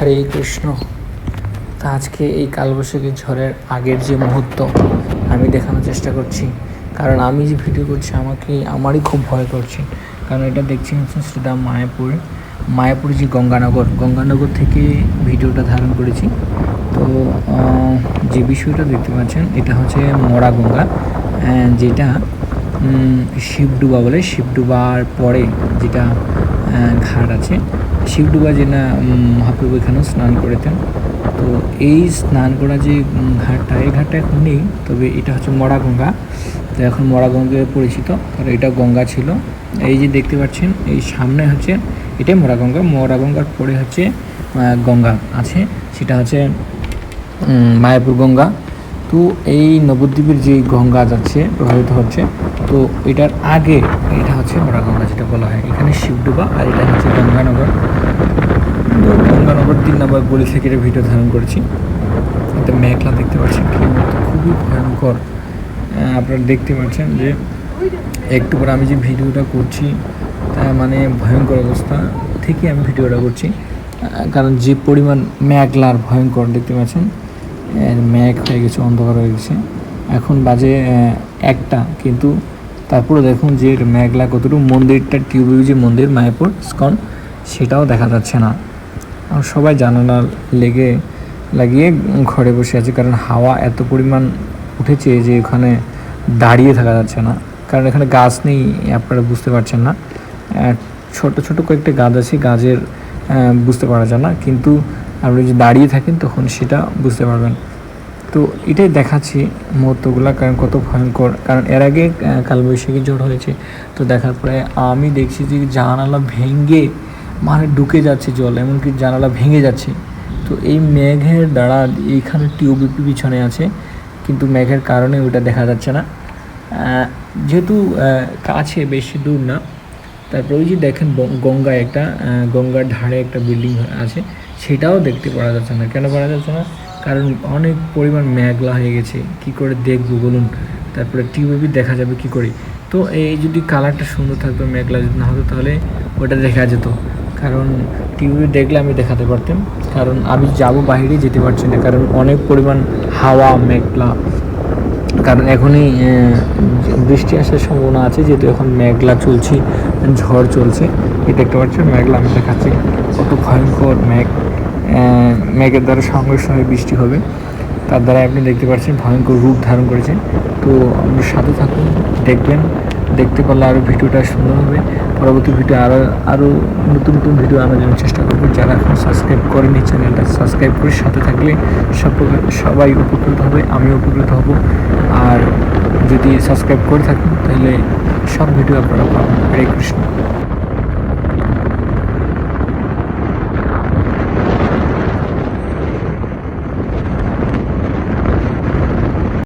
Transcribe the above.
হরে কৃষ্ণ। তা আজকে এই কালবৈশাখী ঝড়ের আগের যে মুহূর্ত আমি দেখানোর চেষ্টা করছি, কারণ আমি যে ভিডিও করছি আমারই খুব ভয় করছে। কারণ এটা দেখছি হচ্ছে সেটা মায়াপুর যে গঙ্গানগর থেকে ভিডিওটা ধারণ করেছি। তো যে বিষয়টা দেখতে পাচ্ছেন এটা হচ্ছে মরা গঙ্গা, যেটা শিবডুবা বলে। শিবডুবার পরে যেটা ঘাট আছে, শিবডুবা যেটা মহাপ্রভু এখানেও স্নান করেতেন। তো এই স্নান করা যে ঘাটটা, এই ঘাটটা এখন নেই, তবে এটা হচ্ছে মরা গঙ্গা। তো এখন মরা গঙ্গায় পরিচিত, কারণ এটা গঙ্গা ছিল। এই যে দেখতে পাচ্ছেন এই সামনে হচ্ছে এটাই মরা গঙ্গার পরে হচ্ছে গঙ্গা আছে, সেটা হচ্ছে মায়াপুর গঙ্গা। তো এই নবদ্বীপের যে গঙ্গা যাচ্ছে প্রভাবিত হচ্ছে, তো এটার আগে এটা হচ্ছে মরা গঙ্গা যেটা বলা হয়। এখানে শিবডুবা আর এটা হচ্ছে গঙ্গানগর। তো গঙ্গানগর 3 নম্বর গলি থেকে এটা ভিডিও ধারণ করেছি। এটা মেঘলা দেখতে পাচ্ছেন, খুবই ভয়ঙ্কর। আপনারা দেখতে পাচ্ছেন যে একটু পরে আমি যে ভিডিওটা করছি তা মানে ভয়ঙ্কর অবস্থা থেকে আমি ভিডিওটা করছি, কারণ যে পরিমাণ মেঘলার ভয়ঙ্কর দেখতে পাচ্ছেন, মেঘ হয়ে গেছে, অন্ধকার হয়ে গেছে। এখন বাজে 1টা, কিন্তু তারপরে দেখুন যে মেঘলা কতটুকু। মন্দিরটা টিউবে যে মন্দির মায়াপুর ইস্কন, সেটাও দেখা যাচ্ছে না। আর সবাই জানালা লাগিয়ে ঘরে বসে আছে, কারণ হাওয়া এত পরিমাণ উঠেছে যে ওখানে দাঁড়িয়ে থাকা যাচ্ছে না। কারণ এখানে গাছ নেই, আপনারা বুঝতে পারছেন না। ছোট ছোট কয়েকটা গাছ আছে, গাছের বুঝতে পারা যায় না, কিন্তু আপনি যদি দাঁড়িয়ে থাকেন তখন সেটা বুঝতে পারবেন। তো এটাই দেখাচ্ছি মুহূর্তগুলো, কারণ কত ভয়ঙ্কর। কারণ এর আগে কালবৈশাখী ঝড় হয়েছে, তো দেখার পরে আমি দেখছি যে জানালা ভেঙে মানে ঢুকে যাচ্ছে জল, এমনকি জানালা ভেঙে যাচ্ছে। তো এই মেঘের দ্বারা এইখানে টিউবওয়েল পিছনে আছে, কিন্তু মেঘের কারণে ওটা দেখা যাচ্ছে না, যেহেতু কাছে, বেশি দূর না। তারপর ওই যে দেখেন গঙ্গার ধারে একটা বিল্ডিং আছে, সেটাও দেখতে পাওয়া যাচ্ছে না। কেন পাওয়া যাচ্ছে না? কারণ অনেক পরিমাণ মেঘলা হয়ে গেছে, কি করে দেখবো বলুন? তারপরে টিউবওয়েল দেখা যাবে কি করে? তো এই যদি কালারটা সুন্দর থাকতো, মেঘলা যদি না হতো, তাহলে ওটা দেখা যেত। কারণ টিউবওয়েল দেখলে আমি দেখাতে পারতাম, কারণ আমি যাব বাইরে যেতে পারছি না, কারণ অনেক পরিমাণ হাওয়া, মেঘলা। কারণ এখনই বৃষ্টি আসার সম্ভাবনা আছে, যেহেতু এখন মেঘলা চলছে, ঝড় চলছে। এই দেখতে পাচ্ছেন মেঘলা, আমি দেখাচ্ছি কত ভয়ঙ্কর মেঘের দ্বারা সংঘর্ষ হয়ে বৃষ্টি হবে, তার দ্বারা আপনি দেখতে পাচ্ছেন ভয়ঙ্কর রূপ ধারণ করেছে। তো আমরা সাথে থাকুন, দেখতে পারলে আরও ভিডিওটা সুন্দর হবে। পরবর্তী ভিডিও আরও নতুন ভিডিও আনার জন্য চেষ্টা করবো। যারা এখন সাবস্ক্রাইব করেনি চ্যানেলটা সাবস্ক্রাইব করে সাথে থাকলে সবাই উপকৃত হবে, আমিও উপকৃত হব। আর যদি সাবস্ক্রাইব করে থাকেন তাহলে সব ভিডিও আপনারা পাবেন। হরে কৃষ্ণ।